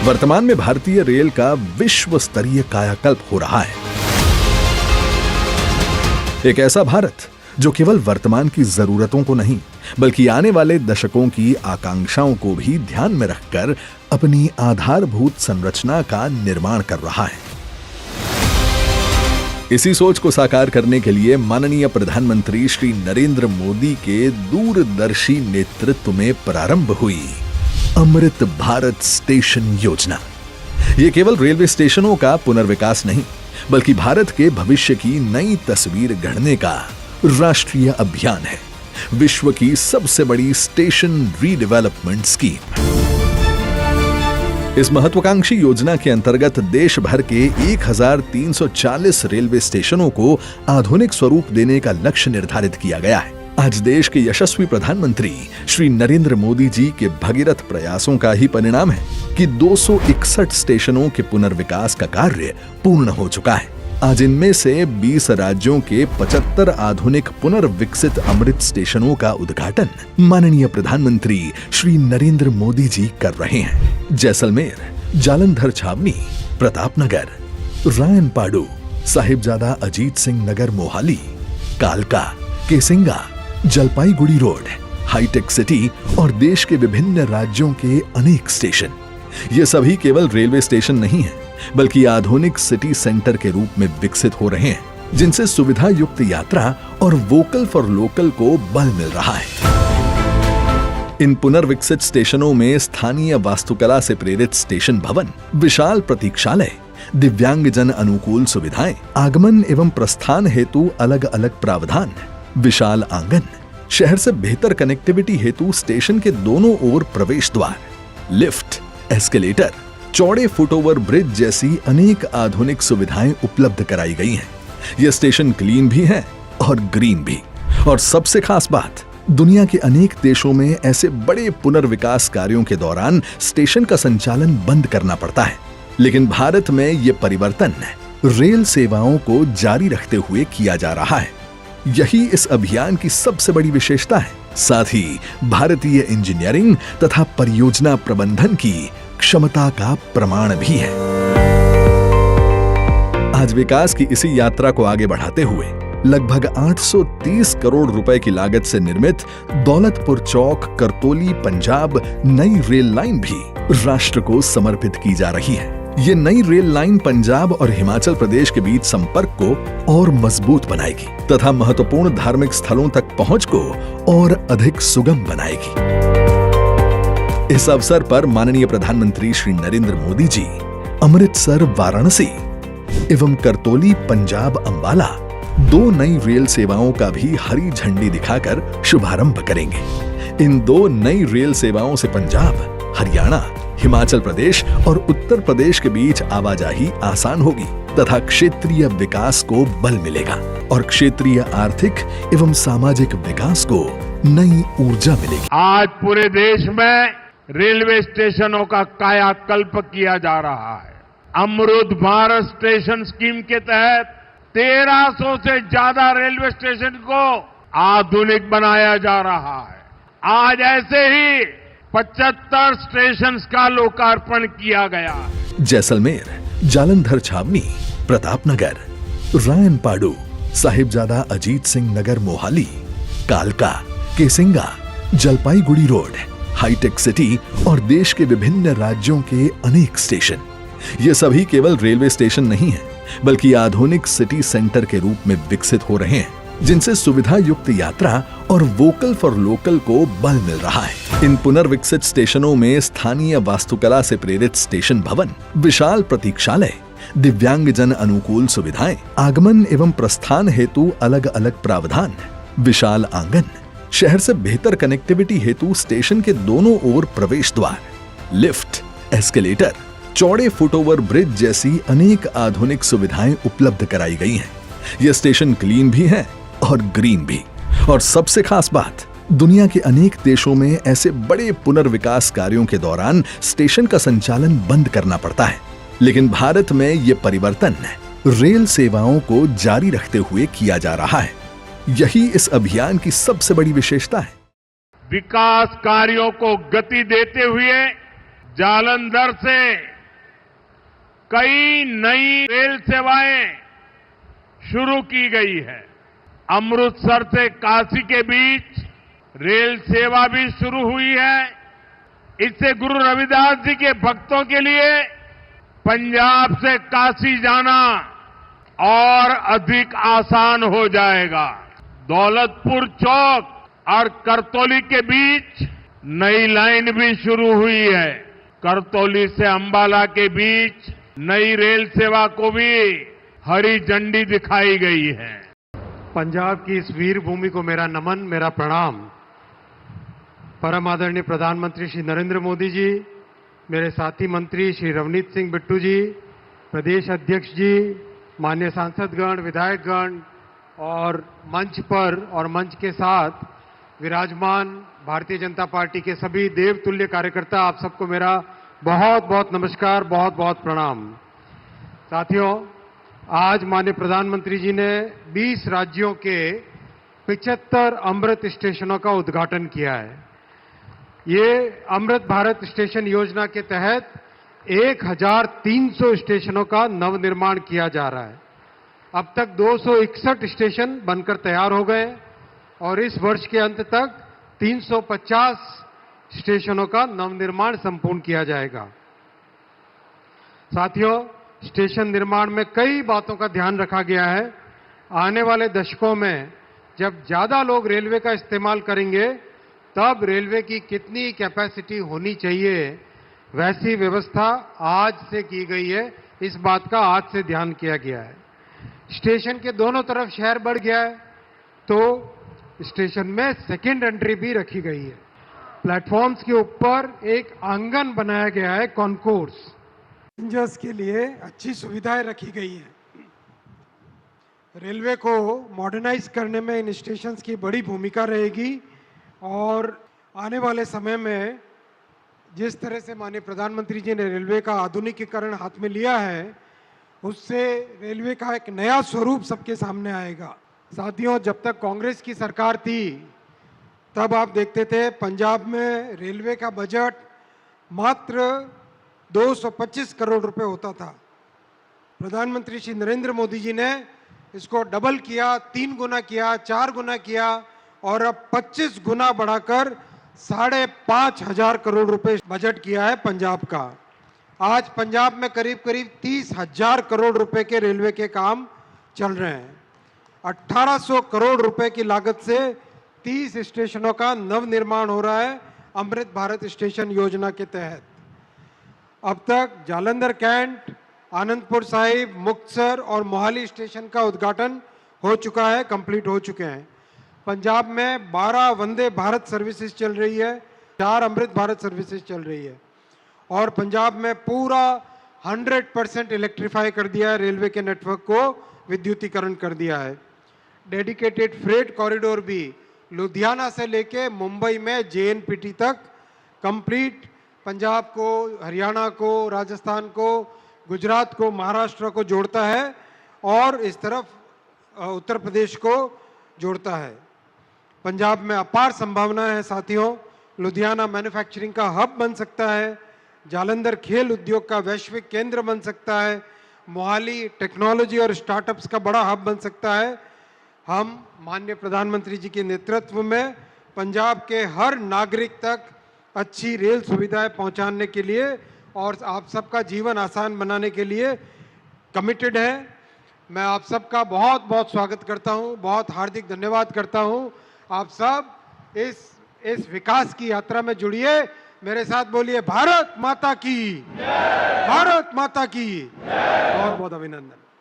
वर्तमान में भारतीय रेल का विश्व स्तरीय कायाकल्प हो रहा है। एक ऐसा भारत जो केवल वर्तमान की जरूरतों को नहीं बल्कि आने वाले दशकों की आकांक्षाओं को भी ध्यान में रखकर अपनी आधारभूत संरचना का निर्माण कर रहा है। इसी सोच को साकार करने के लिए माननीय प्रधानमंत्री श्री नरेंद्र मोदी के दूरदर्शी नेतृत्व में प्रारंभ हुई अमृत भारत स्टेशन योजना। ये केवल रेलवे स्टेशनों का पुनर्विकास नहीं बल्कि भारत के भविष्य की नई तस्वीर गढ़ने का राष्ट्रीय अभियान है। विश्व की सबसे बड़ी स्टेशन रीडेवलपमेंट स्कीम। इस महत्वाकांक्षी योजना के अंतर्गत देश भर के 1340 रेलवे स्टेशनों को आधुनिक स्वरूप देने का लक्ष्य निर्धारित किया गया है। आज देश के यशस्वी प्रधानमंत्री श्री नरेंद्र मोदी जी के भगीरथ प्रयासों का ही परिणाम है कि 261 स्टेशनों के पुनर्विकास का कार्य पूर्ण हो चुका है। आज इनमें से 20 राज्यों के 75 आधुनिक पुनर्विकसित अमृत स्टेशनों का उद्घाटन माननीय प्रधानमंत्री श्री नरेंद्र मोदी जी कर रहे हैं। जैसलमेर, जालंधर छावनी, प्रतापनगर, रायनपाडू, साहिबजादा अजीत सिंह नगर मोहाली, कालका, Kesinga, Jalpaiguri road, hitech city और देश के विभिन्न राज्यों के अनेक स्टेशन। ये सभी केवल रेलवे स्टेशन नहीं है बल्कि आधुनिक सिटी सेंटर के रूप में विकसित हो रहे हैं, जिनसे सुविधा युक्त यात्रा और वोकल फॉर लोकल को बल मिल रहा है। इन पुनर्विकसित स्टेशनों में स्थानीय वास्तुकला से प्रेरित स्टेशन भवन, विशाल प्रतीक्षालय, दिव्यांगजन अनुकूल सुविधाएं, आगमन एवं प्रस्थान हेतु अलग अलग प्रावधान, विशाल आंगन, शहर से बेहतर कनेक्टिविटी हेतु स्टेशन के दोनों ओर प्रवेश द्वार, लिफ्ट, एस्केलेटर, चौड़े फुटओवर ब्रिज जैसी अनेक आधुनिक सुविधाएं उपलब्ध कराई गई हैं। ये स्टेशन क्लीन भी हैं और ग्रीन भी। और सबसे खास बात, दुनिया के अनेक देशों में ऐसे बड़े पुनर्विकास कार्यों के दौरान स्टेशन का संचालन बंद करना पड़ता है, लेकिन भारत में ये परिवर्तन रेल सेवाओं को जारी रखते हुए किया जा रहा है। यही इस अभियान की सबसे बड़ी विशेषता है। साथ ही भारतीय इंजीनियरिंग तथा परियोजना प्रबंधन की क्षमता का प्रमाण भी है। आज विकास की इसी यात्रा को आगे बढ़ाते हुए लगभग 830 करोड़ रुपए की लागत से निर्मित दौलतपुर चौक करतोली पंजाब नई रेल लाइन भी राष्ट्र को समर्पित की जा रही है। ये नई रेल लाइन पंजाब और हिमाचल प्रदेश के बीच संपर्क को और मजबूत बनाएगी तथा महत्वपूर्ण धार्मिक स्थलों तक पहुंच को और अधिक सुगम बनाएगी। इस अवसर पर माननीय प्रधानमंत्री श्री नरेंद्र मोदी जी अमृतसर वाराणसी एवं करतोली पंजाब अंबाला 2 नई रेल सेवाओं का भी हरी झंडी दिखाकर शुभारंभ करेंगे। इन 2 नई रेल सेवाओं से पंजाब, हरियाणा, हिमाचल प्रदेश और उत्तर प्रदेश के बीच आवाजाही आसान होगी तथा क्षेत्रीय विकास को बल मिलेगा और क्षेत्रीय आर्थिक एवं सामाजिक विकास को नई ऊर्जा मिलेगी। आज पूरे देश में रेलवे स्टेशनों का कायाकल्प किया जा रहा है। अमृत भारत स्टेशन स्कीम के तहत 1300 से ज्यादा रेलवे स्टेशन को आधुनिक बनाया जा रहा है। आज ऐसे ही 75 स्टेशन का लोकार्पण किया गया। जैसलमेर, जालंधर छावनी, प्रतापनगर, रायनपाडू, साहिबजादा अजीत सिंह नगर मोहाली, कालका, Kesinga, Jalpaiguri road, hitech city और देश के विभिन्न राज्यों के अनेक स्टेशन। ये सभी केवल रेलवे स्टेशन नहीं है बल्कि आधुनिक सिटी सेंटर के रूप में विकसित हो रहे हैं, जिनसे सुविधा युक्त यात्रा और वोकल फॉर लोकल को बल मिल रहा है। इन पुनर्विकसित स्टेशनों में स्थानीय वास्तुकला से प्रेरित स्टेशन भवन, विशाल प्रतीक्षालय, दिव्यांगजन अनुकूल सुविधाएं, आगमन एवं प्रस्थान हेतु अलग अलग प्रावधान, विशाल आंगन, शहर से बेहतर कनेक्टिविटी हेतु स्टेशन के दोनों ओर प्रवेश द्वार, लिफ्ट, एस्केलेटर, चौड़े फुटओवर ब्रिज जैसी अनेक आधुनिक सुविधाएं उपलब्ध कराई गई हैं। ये स्टेशन क्लीन भी हैं और ग्रीन भी। और सबसे खास बात, दुनिया के अनेक देशों में ऐसे बड़े पुनर्विकास कार्यों के दौरान स्टेशन का संचालन बंद करना पड़ता है, लेकिन भारत में ये परिवर्तन रेल सेवाओं को जारी रखते हुए किया जा रहा है। यही इस अभियान की सबसे बड़ी विशेषता है। विकास कार्यों को गति देते हुए जालंधर से कई नई रेल सेवाएं शुरू की गई है। अमृतसर से काशी के बीच रेल सेवा भी शुरू हुई है। इससे गुरु रविदास जी के भक्तों के लिए पंजाब से काशी जाना और अधिक आसान हो जाएगा। दौलतपुर चौक और करतौली के बीच नई लाइन भी शुरू हुई है। करतौली से अंबाला के बीच नई रेल सेवा को भी हरी झंडी दिखाई गई है। पंजाब की इस वीर भूमि को मेरा नमन, मेरा प्रणाम। परम आदरणीय प्रधानमंत्री श्री नरेंद्र मोदी जी, मेरे साथी मंत्री श्री रवनीत सिंह बिट्टू जी, प्रदेश अध्यक्ष जी, माननीय सांसदगण, विधायकगण और मंच पर और मंच के साथ विराजमान भारतीय जनता पार्टी के सभी देवतुल्य कार्यकर्ता, आप सबको मेरा बहुत बहुत नमस्कार, बहुत बहुत प्रणाम। साथियों, आज माननीय प्रधानमंत्री जी ने 20 राज्यों के 75 अमृत स्टेशनों का उद्घाटन किया है। ये अमृत भारत स्टेशन योजना के तहत 1300 स्टेशनों का नवनिर्माण किया जा रहा है। अब तक 261 स्टेशन बनकर तैयार हो गए और इस वर्ष के अंत तक 350 स्टेशनों का नवनिर्माण संपूर्ण किया जाएगा। साथियों, स्टेशन निर्माण में कई बातों का ध्यान रखा गया है। आने वाले दशकों में जब ज्यादा लोग रेलवे का इस्तेमाल करेंगे, तब रेलवे की कितनी कैपेसिटी होनी चाहिए, वैसी व्यवस्था आज से की गई है। इस बात का आज से ध्यान किया गया है। स्टेशन के दोनों तरफ शहर बढ़ गया है, तो स्टेशन में सेकेंड एंट्री भी रखी गई है। प्लेटफॉर्म्स के ऊपर एक आंगन बनाया गया है, कॉन्कोर्स। पैसेंजर्स के लिए अच्छी सुविधाएं रखी गई हैं। रेलवे को मॉडर्नाइज करने में इन स्टेशंस की बड़ी भूमिका रहेगी और आने वाले समय में जिस तरह से माननीय प्रधानमंत्री जी ने रेलवे का आधुनिकीकरण हाथ में लिया है, उससे रेलवे का एक नया स्वरूप सबके सामने आएगा। साथियों, जब तक कांग्रेस की सरकार थी, तब आप देखते थे पंजाब में रेलवे का बजट मात्र 225 करोड़ रुपए होता था। प्रधानमंत्री श्री नरेंद्र मोदी जी ने इसको डबल किया, 3 गुना किया, 4 गुना किया और अब 25 गुना बढ़ाकर 5,500 करोड़ रुपए बजट किया है पंजाब का। आज पंजाब में करीब करीब 30,000 करोड़ रुपए के रेलवे के काम चल रहे हैं। 1,800 करोड़ रुपए की लागत से 30 स्टेशनों का नवनिर्माण हो रहा है अमृत भारत स्टेशन योजना के तहत। अब तक जालंधर कैंट, आनंदपुर साहिब, मुक्तसर और मोहाली स्टेशन का उद्घाटन हो चुका है, कंप्लीट हो चुके हैं। पंजाब में 12 वंदे भारत सर्विसेज चल रही है, 4 अमृत भारत सर्विसेज चल रही है और पंजाब में पूरा 100% इलेक्ट्रीफाई कर दिया है, रेलवे के नेटवर्क को विद्युतीकरण कर दिया है। डेडिकेटेड फ्रेट कॉरिडोर भी लुधियाना से लेके मुंबई में JNPT तक कंप्लीट पंजाब को, हरियाणा को, राजस्थान को, गुजरात को, महाराष्ट्र को जोड़ता है और इस तरफ उत्तर प्रदेश को जोड़ता है। पंजाब में अपार संभावना है साथियों। लुधियाना मैन्युफैक्चरिंग का हब बन सकता है, जालंधर खेल उद्योग का वैश्विक केंद्र बन सकता है, मोहाली टेक्नोलॉजी और स्टार्टअप्स का बड़ा हब बन सकता है। हम माननीय प्रधानमंत्री जी के नेतृत्व में पंजाब के हर नागरिक तक अच्छी रेल सुविधाएं पहुंचाने के लिए और आप सबका जीवन आसान बनाने के लिए कमिटेड है। मैं आप सबका बहुत बहुत स्वागत करता हूं, बहुत हार्दिक धन्यवाद करता हूं। आप सब इस विकास की यात्रा में जुड़िए। मेरे साथ बोलिए, भारत माता की, भारत माता की। बहुत बहुत अभिनंदन।